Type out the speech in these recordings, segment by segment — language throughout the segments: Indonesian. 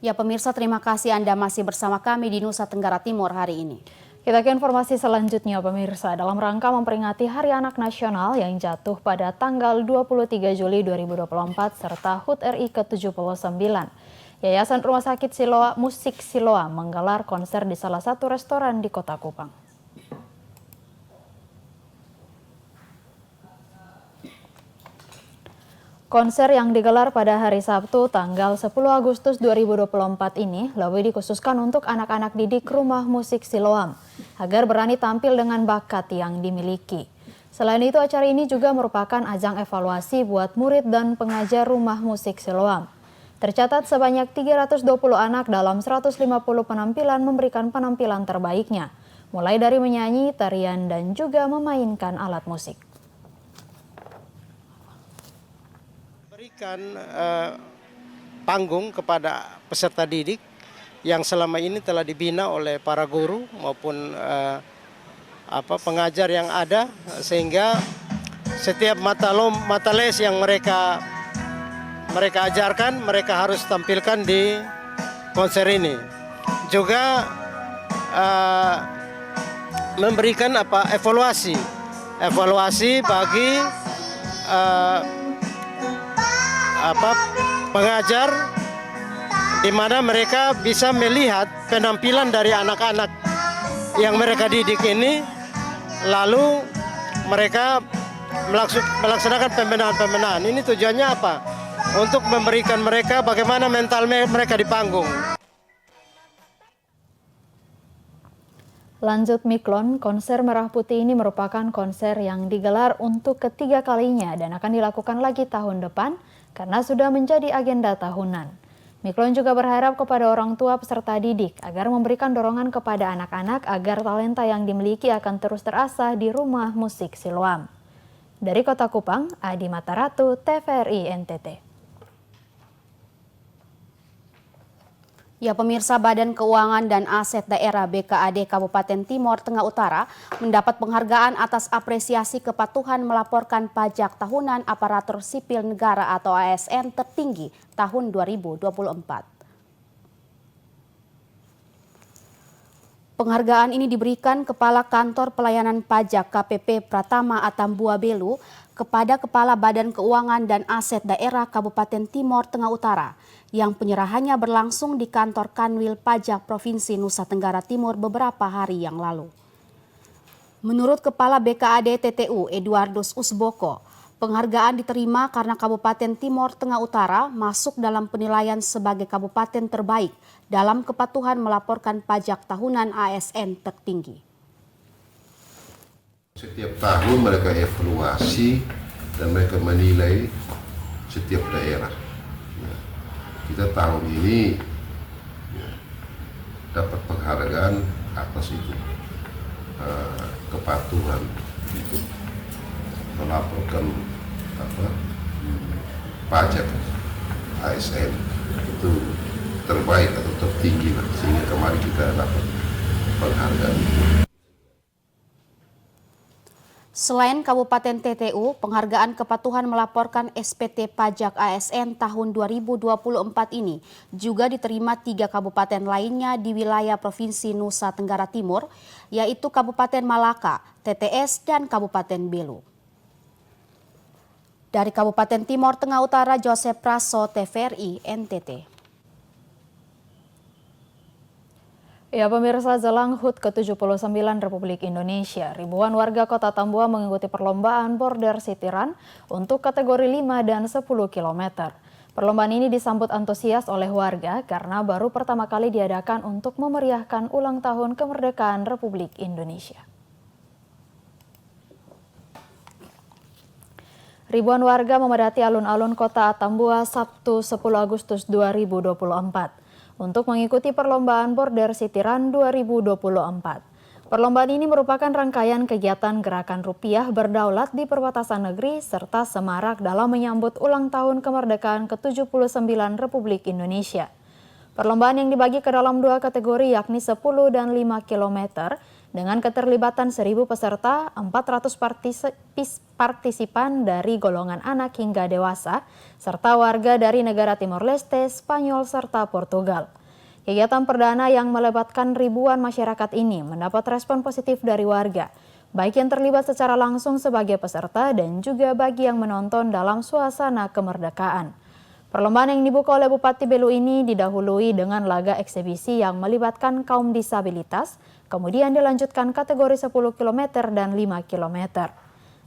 Ya pemirsa, terima kasih Anda masih bersama kami di Nusa Tenggara Timur hari ini. Kita ke informasi selanjutnya pemirsa. Dalam rangka memperingati Hari Anak Nasional yang jatuh pada tanggal 23 Juli 2024 serta HUT RI ke-79. Yayasan Rumah Sakit Musik Siloam menggelar konser di salah satu restoran di Kota Kupang. Konser yang digelar pada hari Sabtu tanggal 10 Agustus 2024 ini lebih dikhususkan untuk anak-anak didik Rumah Musik Siloam agar berani tampil dengan bakat yang dimiliki. Selain itu, acara ini juga merupakan ajang evaluasi buat murid dan pengajar Rumah Musik Siloam. Tercatat sebanyak 320 anak dalam 150 penampilan memberikan penampilan terbaiknya, mulai dari menyanyi, tarian, dan juga memainkan alat musik. Berikan panggung kepada peserta didik yang selama ini telah dibina oleh para guru maupun pengajar yang ada, sehingga setiap mata les yang mereka ajarkan mereka harus tampilkan di konser ini. Juga memberikan evaluasi bagi pengajar, di mana mereka bisa melihat penampilan dari anak-anak yang mereka didik ini, lalu mereka melaksanakan pembenahan. Ini tujuannya apa? Untuk memberikan mereka bagaimana mental mereka di panggung. Lanjut Miklon, konser Merah Putih ini merupakan konser yang digelar untuk ketiga kalinya dan akan dilakukan lagi tahun depan karena sudah menjadi agenda tahunan. Miklon juga berharap kepada orang tua peserta didik agar memberikan dorongan kepada anak-anak agar talenta yang dimiliki akan terus terasah di Rumah Musik Siloam. Dari Kota Kupang, Adi Mataratu, TVRI NTT. Ya pemirsa, Badan Keuangan dan Aset Daerah BKAD Kabupaten Timor Tengah Utara mendapat penghargaan atas apresiasi kepatuhan melaporkan pajak tahunan aparatur sipil negara atau ASN tertinggi tahun 2024. Penghargaan ini diberikan Kepala Kantor Pelayanan Pajak KPP Pratama Atambua Belu kepada Kepala Badan Keuangan dan Aset Daerah Kabupaten Timor Tengah Utara yang penyerahannya berlangsung di kantor Kanwil Pajak Provinsi Nusa Tenggara Timur beberapa hari yang lalu. Menurut Kepala BKAD TTU Eduardus Usboko, penghargaan diterima karena Kabupaten Timor Tengah Utara masuk dalam penilaian sebagai kabupaten terbaik dalam kepatuhan melaporkan pajak tahunan ASN tertinggi. Setiap tahun mereka evaluasi dan mereka menilai setiap daerah. Kita tahun ini dapat penghargaan atas itu kepatuhan untuk melaporkan pajak ASN itu terbaik atau tertinggi, sehingga kemarin kita dapat penghargaan itu. Selain Kabupaten TTU, penghargaan kepatuhan melaporkan SPT Pajak ASN tahun 2024 ini juga diterima 3 kabupaten lainnya di wilayah Provinsi Nusa Tenggara Timur, yaitu Kabupaten Malaka, TTS, dan Kabupaten Belu. Dari Kabupaten Timor Tengah Utara, Joseph Praso, TVRI NTT. Ya pemirsa, jelang HUT ke-79 Republik Indonesia, ribuan warga Kota Tambua mengikuti perlombaan Border City Run untuk kategori 5 dan 10 km. Perlombaan ini disambut antusias oleh warga karena baru pertama kali diadakan untuk memeriahkan ulang tahun kemerdekaan Republik Indonesia. Ribuan warga memadati alun-alun Kota Tambua Sabtu 10 Agustus 2024. Untuk mengikuti perlombaan Border City Run 2024. Perlombaan ini merupakan rangkaian kegiatan Gerakan Rupiah Berdaulat di perbatasan negeri serta semarak dalam menyambut ulang tahun kemerdekaan ke-79 Republik Indonesia. Perlombaan yang dibagi ke dalam 2 kategori yakni 10 dan 5 km Dengan keterlibatan 1.000 peserta, 400 partisipan dari golongan anak hingga dewasa, serta warga dari negara Timor Leste, Spanyol, serta Portugal. Kegiatan perdana yang melibatkan ribuan masyarakat ini mendapat respon positif dari warga, baik yang terlibat secara langsung sebagai peserta dan juga bagi yang menonton dalam suasana kemerdekaan. Perlombaan yang dibuka oleh Bupati Belu ini didahului dengan laga eksibisi yang melibatkan kaum disabilitas, kemudian dilanjutkan kategori 10 km dan 5 km.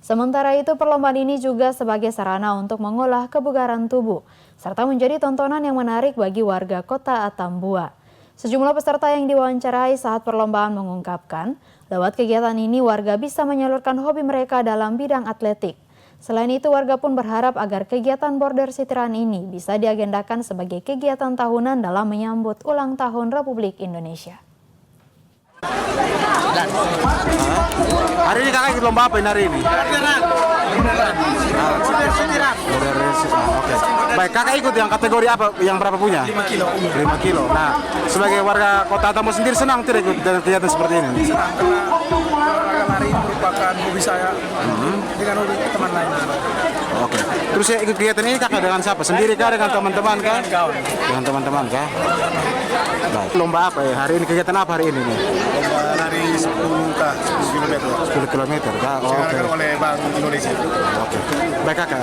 Sementara itu, perlombaan ini juga sebagai sarana untuk mengolah kebugaran tubuh, serta menjadi tontonan yang menarik bagi warga kota Atambua. Sejumlah peserta yang diwawancarai saat perlombaan mengungkapkan, lewat kegiatan ini warga bisa menyalurkan hobi mereka dalam bidang atletik. Selain itu, warga pun berharap agar kegiatan border sitiran ini bisa diagendakan sebagai kegiatan tahunan dalam menyambut ulang tahun Republik Indonesia. Hari ini kakak ikut lomba apa ini hari ini? Oke. Baik, kakak ikut yang kategori apa? Yang berapa punya? 5 kilo. 5 kilo. Nah, sebagai warga kota Atambua sendiri senang tidak ikut dengan kegiatan seperti ini? Senang karena olahraga lari merupakan hobi saya dengan hobi teman lain. Oke. Terus ya ikut kegiatan ini kakak dengan siapa? Sendiri kah? Dengan teman-teman kah? Kawan. Dengan teman-teman kah? Baik. Lomba apa ya? Hari ini kegiatan apa hari ini nih? Lomba lari 10 km. 10 km kah? Oh, oke. Diselenggarakan oleh Bank Indonesia. Oke. Baik kakak,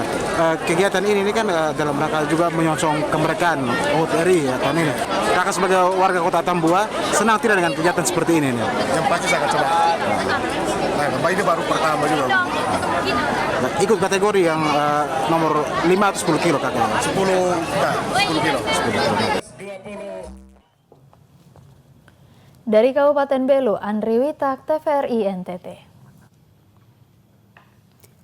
kegiatan ini kan dalam rangka juga menyongsong kemerdekaan HUT RI ya tahun ini. Kakak sebagai warga kota Atambua senang tidak dengan kegiatan seperti ini nih? Yang pasti sangat senang. Nah, lomba ini baru pertama juga. Nah, ikut kategori yang nomor 5 atau 10 kilo kakak? 10 kilo. Dari Kabupaten Belu, Andri Witak, TVRI NTT.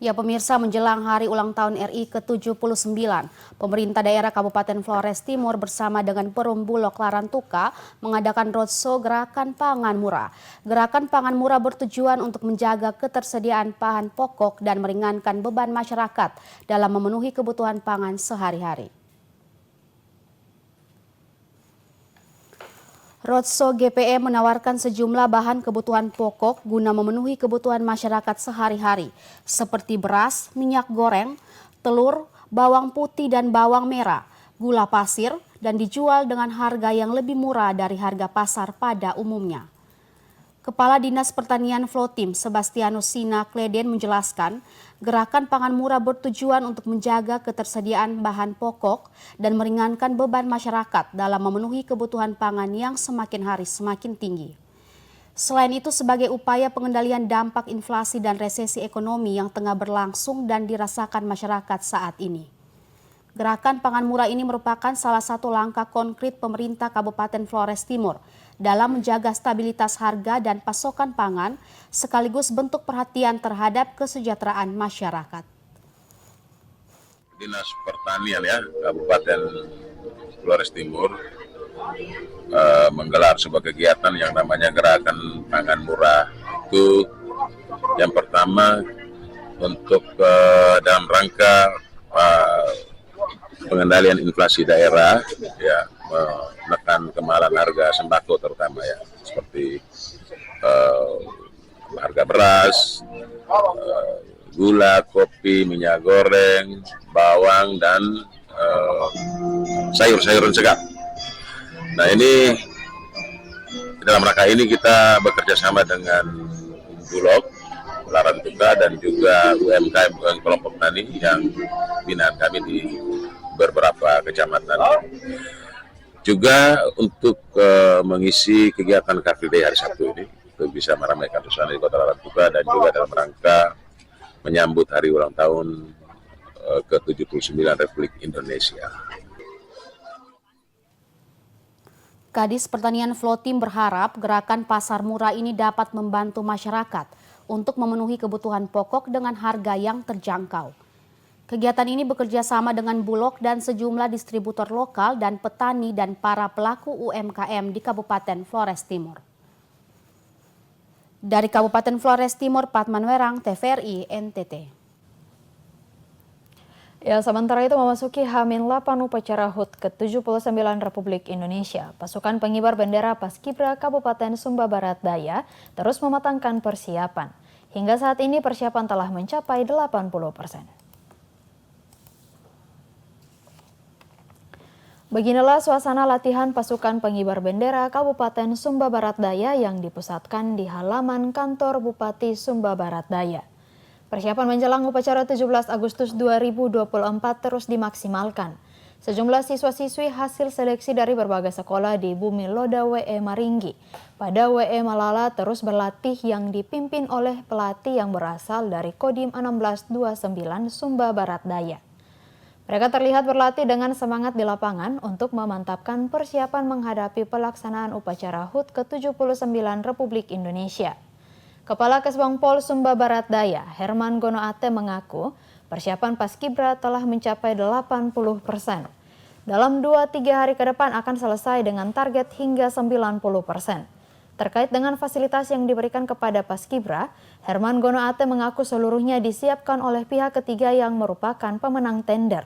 Ya pemirsa, menjelang hari ulang tahun RI ke-79, pemerintah daerah Kabupaten Flores Timur bersama dengan Perum Bulog Larantuka mengadakan roadshow Gerakan Pangan Murah. Gerakan Pangan Murah bertujuan untuk menjaga ketersediaan bahan pokok dan meringankan beban masyarakat dalam memenuhi kebutuhan pangan sehari-hari. Roadshow GPE menawarkan sejumlah bahan kebutuhan pokok guna memenuhi kebutuhan masyarakat sehari-hari seperti beras, minyak goreng, telur, bawang putih dan bawang merah, gula pasir, dan dijual dengan harga yang lebih murah dari harga pasar pada umumnya. Kepala Dinas Pertanian Flotim Sebastianus Sina Kleden menjelaskan, Gerakan Pangan Murah bertujuan untuk menjaga ketersediaan bahan pokok dan meringankan beban masyarakat dalam memenuhi kebutuhan pangan yang semakin hari semakin tinggi. Selain itu, sebagai upaya pengendalian dampak inflasi dan resesi ekonomi yang tengah berlangsung dan dirasakan masyarakat saat ini. Gerakan Pangan Murah ini merupakan salah satu langkah konkret pemerintah Kabupaten Flores Timur dalam menjaga stabilitas harga dan pasokan pangan, sekaligus bentuk perhatian terhadap kesejahteraan masyarakat. Dinas Pertanian ya Kabupaten Flores Timur menggelar sebuah kegiatan yang namanya Gerakan Pangan Murah. Itu yang pertama untuk dalam rangka pengendalian inflasi daerah, ya, menekan kemahalan harga sembako terutama ya, seperti harga beras, gula, kopi, minyak goreng, bawang, dan sayur-sayuran segar. Nah ini dalam rangka ini kita bekerja sama dengan Bulog Larantuka dan juga UMKM kelompok tani yang binaan kami di beberapa kecamatan. Juga untuk mengisi kegiatan Car Free Day hari Sabtu ini, untuk bisa meramaikan suasana di Kota Larantuka dan juga dalam rangka menyambut hari ulang tahun ke-79 Republik Indonesia. Kadis Pertanian Flotim berharap gerakan pasar murah ini dapat membantu masyarakat untuk memenuhi kebutuhan pokok dengan harga yang terjangkau. Kegiatan ini bekerja sama dengan Bulog dan sejumlah distributor lokal dan petani dan para pelaku UMKM di Kabupaten Flores Timur. Dari Kabupaten Flores Timur, Patman Werang, TVRI NTT. Ya, sementara itu memasuki H-8 upacara HUT ke-79 Republik Indonesia, pasukan pengibar bendera Paskibra Kabupaten Sumba Barat Daya terus mematangkan persiapan. Hingga saat ini persiapan telah mencapai 80%. Beginilah suasana latihan pasukan pengibar bendera Kabupaten Sumba Barat Daya yang dipusatkan di halaman kantor Bupati Sumba Barat Daya. Persiapan menjelang upacara 17 Agustus 2024 terus dimaksimalkan. Sejumlah siswa-siswi hasil seleksi dari berbagai sekolah di Bumi Loda WE Maringgi pada WE Malala terus berlatih yang dipimpin oleh pelatih yang berasal dari Kodim 1629 Sumba Barat Daya. Mereka terlihat berlatih dengan semangat di lapangan untuk memantapkan persiapan menghadapi pelaksanaan upacara HUT ke-79 Republik Indonesia. Kepala Kesbang Pol Sumba Barat Daya, Herman Gonoate mengaku persiapan Paskibra telah mencapai 80%. Dalam 2-3 hari ke depan akan selesai dengan target hingga 90%. Terkait dengan fasilitas yang diberikan kepada Paskibra, Herman Gonoate mengaku seluruhnya disiapkan oleh pihak ketiga yang merupakan pemenang tender.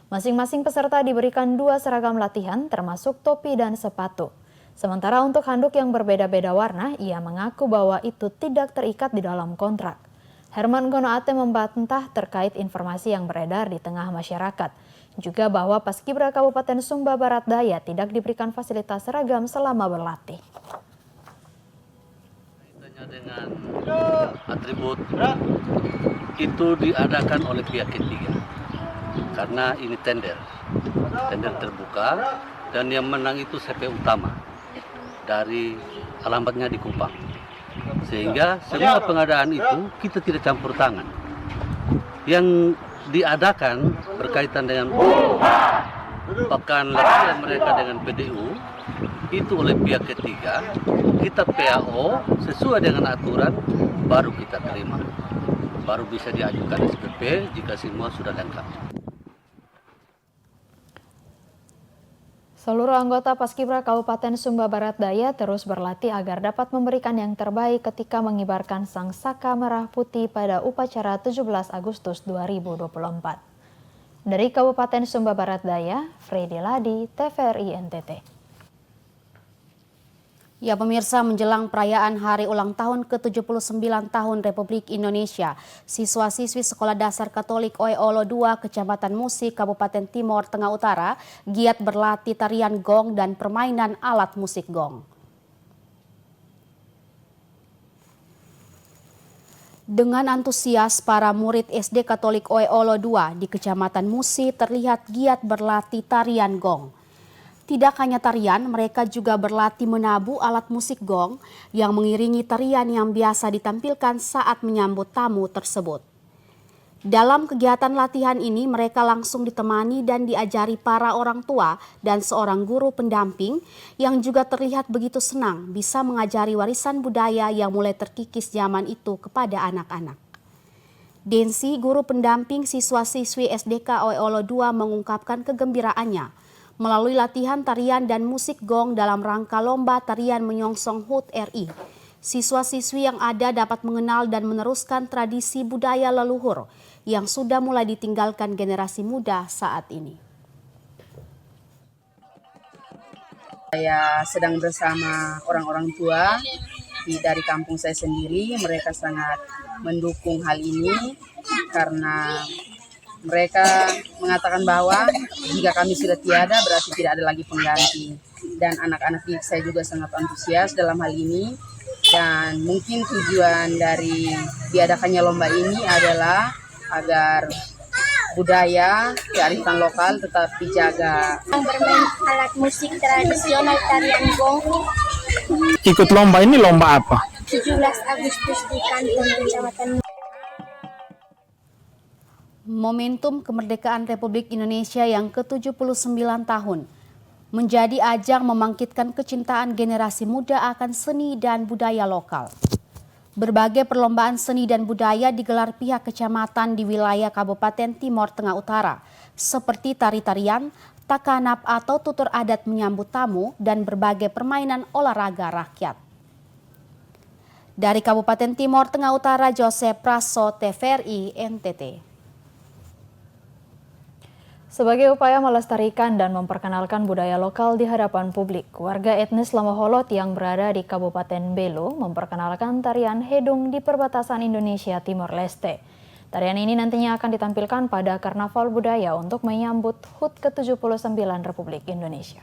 Masing-masing peserta diberikan 2 seragam latihan termasuk topi dan sepatu. Sementara untuk handuk yang berbeda-beda warna, ia mengaku bahwa itu tidak terikat di dalam kontrak. Herman Gonoate membantah terkait informasi yang beredar di tengah masyarakat. Juga bahwa Paskibra Kabupaten Sumba Barat Daya tidak diberikan fasilitas seragam selama berlatih. Dengan atribut itu diadakan oleh pihak ketiga. Karena ini tender terbuka dan yang menang itu CP utama. Dari alamatnya di Kupang, sehingga semua pengadaan itu kita tidak campur tangan. Yang diadakan berkaitan dengan pekan latihan mereka dengan PDU itu oleh pihak ketiga, kita PAO sesuai dengan aturan baru kita terima, baru bisa diajukan SPP jika semua sudah lengkap. Seluruh anggota Paskibra Kabupaten Sumba Barat Daya terus berlatih agar dapat memberikan yang terbaik ketika mengibarkan sang saka merah putih pada upacara 17 Agustus 2024. Dari Kabupaten Sumba Barat Daya, Freddy Ladi, TVRI NTT. Ya, pemirsa, menjelang perayaan Hari Ulang Tahun ke-79 tahun Republik Indonesia, siswa-siswi Sekolah Dasar Katolik Oeolo 2 Kecamatan Musik, Kabupaten Timor Tengah Utara giat berlatih tarian gong dan permainan alat musik gong. Dengan antusias, para murid SD Katolik Oeolo 2 di Kecamatan Musik terlihat giat berlatih tarian gong. Tidak hanya tarian, mereka juga berlatih menabuh alat musik gong yang mengiringi tarian yang biasa ditampilkan saat menyambut tamu tersebut. Dalam kegiatan latihan ini, mereka langsung ditemani dan diajari para orang tua dan seorang guru pendamping yang juga terlihat begitu senang bisa mengajari warisan budaya yang mulai terkikis zaman itu kepada anak-anak. Densi, guru pendamping siswa-siswi SDK Oeolo 2 mengungkapkan kegembiraannya melalui latihan tarian dan musik gong dalam rangka lomba tarian menyongsong HUT RI. Siswa-siswi yang ada dapat mengenal dan meneruskan tradisi budaya leluhur yang sudah mulai ditinggalkan generasi muda saat ini. Saya sedang bersama orang-orang tua dari kampung saya sendiri. Mereka sangat mendukung hal ini karena mereka mengatakan bahwa jika kami sudah tiada berarti tidak ada lagi pengganti. Dan anak-anak saya juga sangat antusias dalam hal ini. Dan mungkin tujuan dari diadakannya lomba ini adalah agar budaya, kearifan lokal tetap dijaga. Bermain alat musik tradisional tarian gong. Ikut lomba ini lomba apa? 17 Agustus di kantor Kecamatan. Momentum kemerdekaan Republik Indonesia yang ke-79 tahun menjadi ajang membangkitkan kecintaan generasi muda akan seni dan budaya lokal. Berbagai perlombaan seni dan budaya digelar pihak kecamatan di wilayah Kabupaten Timor Tengah Utara, seperti tari-tarian, takanap atau tutur adat menyambut tamu, dan berbagai permainan olahraga rakyat. Dari Kabupaten Timor Tengah Utara, Joseph Praso, TVRI NTT. Sebagai upaya melestarikan dan memperkenalkan budaya lokal di hadapan publik, warga etnis Lamaholot yang berada di Kabupaten Belu memperkenalkan tarian Hedung di perbatasan Indonesia Timor Leste. Tarian ini nantinya akan ditampilkan pada Karnaval Budaya untuk menyambut HUT ke-79 Republik Indonesia.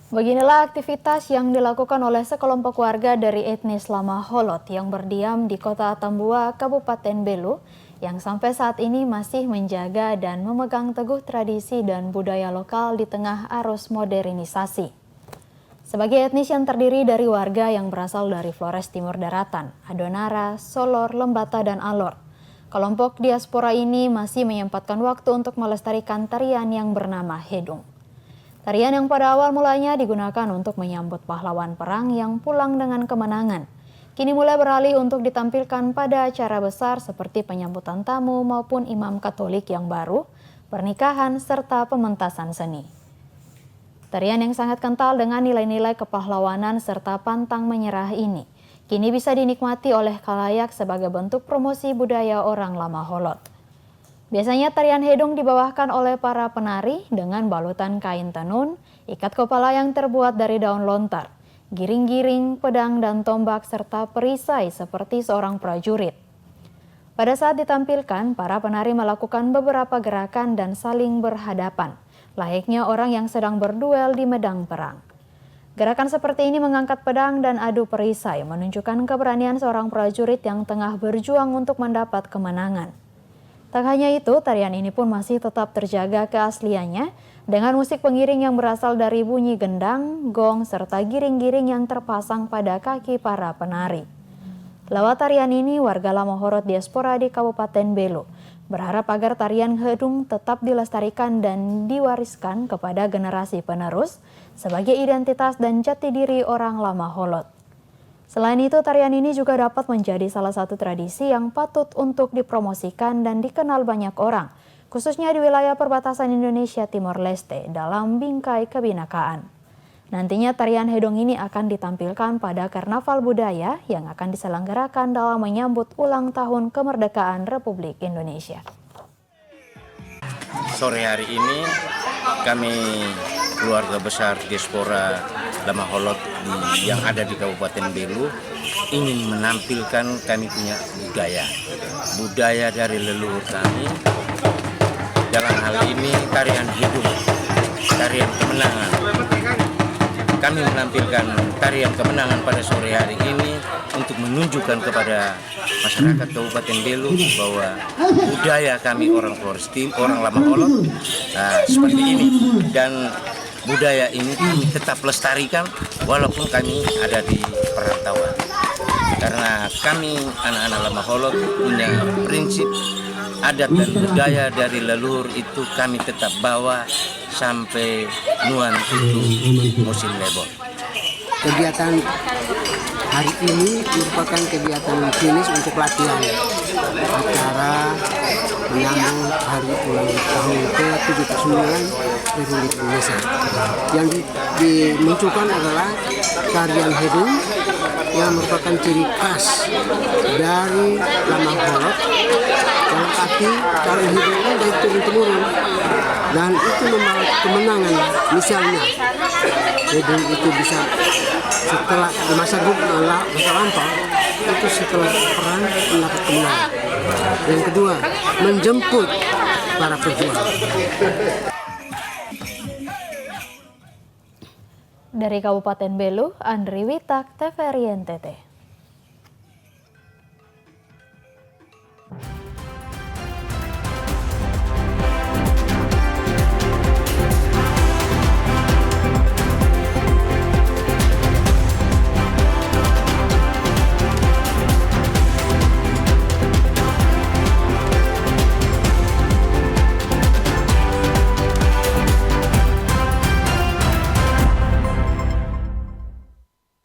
Beginilah aktivitas yang dilakukan oleh sekelompok warga dari etnis Lamaholot yang berdiam di Kota Atambua, Kabupaten Belu, yang sampai saat ini masih menjaga dan memegang teguh tradisi dan budaya lokal di tengah arus modernisasi. Sebagai etnis yang terdiri dari warga yang berasal dari Flores Timur Daratan, Adonara, Solor, Lembata, dan Alor, kelompok diaspora ini masih menyempatkan waktu untuk melestarikan tarian yang bernama Hedung. Tarian yang pada awal mulanya digunakan untuk menyambut pahlawan perang yang pulang dengan kemenangan, kini mulai beralih untuk ditampilkan pada acara besar seperti penyambutan tamu maupun imam Katolik yang baru, pernikahan, serta pementasan seni. Tarian yang sangat kental dengan nilai-nilai kepahlawanan serta pantang menyerah ini, kini bisa dinikmati oleh khalayak sebagai bentuk promosi budaya orang Lamaholot. Biasanya tarian Hedung dibawakan oleh para penari dengan balutan kain tenun, ikat kepala yang terbuat dari daun lontar, giring-giring, pedang dan tombak, serta perisai seperti seorang prajurit. Pada saat ditampilkan, para penari melakukan beberapa gerakan dan saling berhadapan, layaknya orang yang sedang berduel di medan perang. Gerakan seperti ini mengangkat pedang dan adu perisai menunjukkan keberanian seorang prajurit yang tengah berjuang untuk mendapat kemenangan. Tak hanya itu, tarian ini pun masih tetap terjaga keasliannya dengan musik pengiring yang berasal dari bunyi gendang, gong, serta giring-giring yang terpasang pada kaki para penari. Lewat tarian ini, warga Lamaholot diaspora di Kabupaten Belu berharap agar tarian Hedung tetap dilestarikan dan diwariskan kepada generasi penerus sebagai identitas dan jati diri orang Lamaholot. Selain itu, tarian ini juga dapat menjadi salah satu tradisi yang patut untuk dipromosikan dan dikenal banyak orang, khususnya di wilayah perbatasan Indonesia Timor Leste dalam bingkai kebinakaan. Nantinya tarian Hedung ini akan ditampilkan pada Karnaval Budaya yang akan diselenggarakan dalam menyambut ulang tahun kemerdekaan Republik Indonesia. Sore hari ini kami keluarga besar diaspora Lamaholot yang ada di Kabupaten Belu ingin menampilkan kami punya budaya dari leluhur kami. Dalam hal ini tarian Hedung, tarian kemenangan. Kami menampilkan tarian kemenangan pada sore hari ini untuk menunjukkan kepada masyarakat Kabupaten Belu bahwa budaya kami orang Flores Timur, orang Lamaholot seperti ini, dan budaya ini kami tetap lestarikan walaupun kami ada di perantauan. Karena kami anak-anak Lamaholot punya prinsip adat dan budaya dari leluhur itu kami tetap bawa sampai nuan itu musim lebon. Kegiatan hari ini merupakan kegiatan finish untuk latihan acara menyambut hari ulang tahun ke-79 Republik Indonesia. Yang dimunculkan adalah tarian Hedung yang merupakan ciri khas dari Lamaholot. Dalam arti tarian Hedung ini dari turun-temurun dan itu membawa kemenangan. Misalnya Hedung itu bisa setelah di masa lampau itu setelah perang mendapat kemenangan. Yang kedua, menjemput para pejuang. Dari Kabupaten Belu, Andri Witak, TVRI NTT.